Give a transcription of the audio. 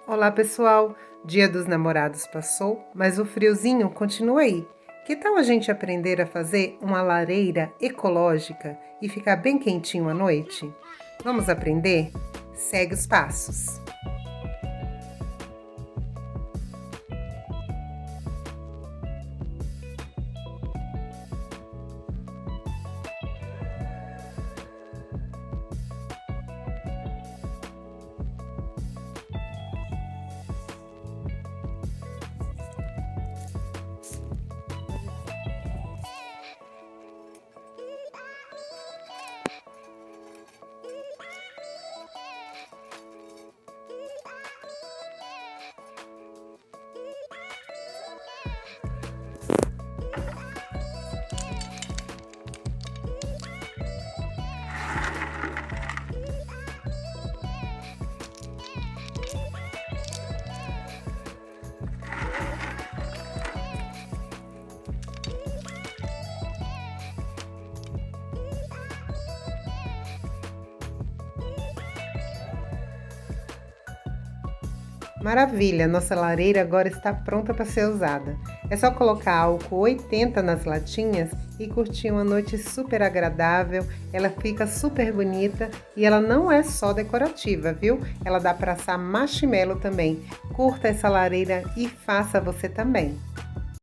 Olá, pessoal! Dia dos Namorados passou, mas o friozinho continua aí. Que tal a gente aprender a fazer uma lareira ecológica e ficar bem quentinho à noite? Vamos aprender? Segue os passos. Maravilha! Nossa lareira agora está pronta para ser usada. É só colocar álcool 80 nas latinhas e curtir uma noite super agradável. Ela fica super bonita e ela não é só decorativa, viu? Ela dá para assar marshmallow também. Curta essa lareira e faça você também.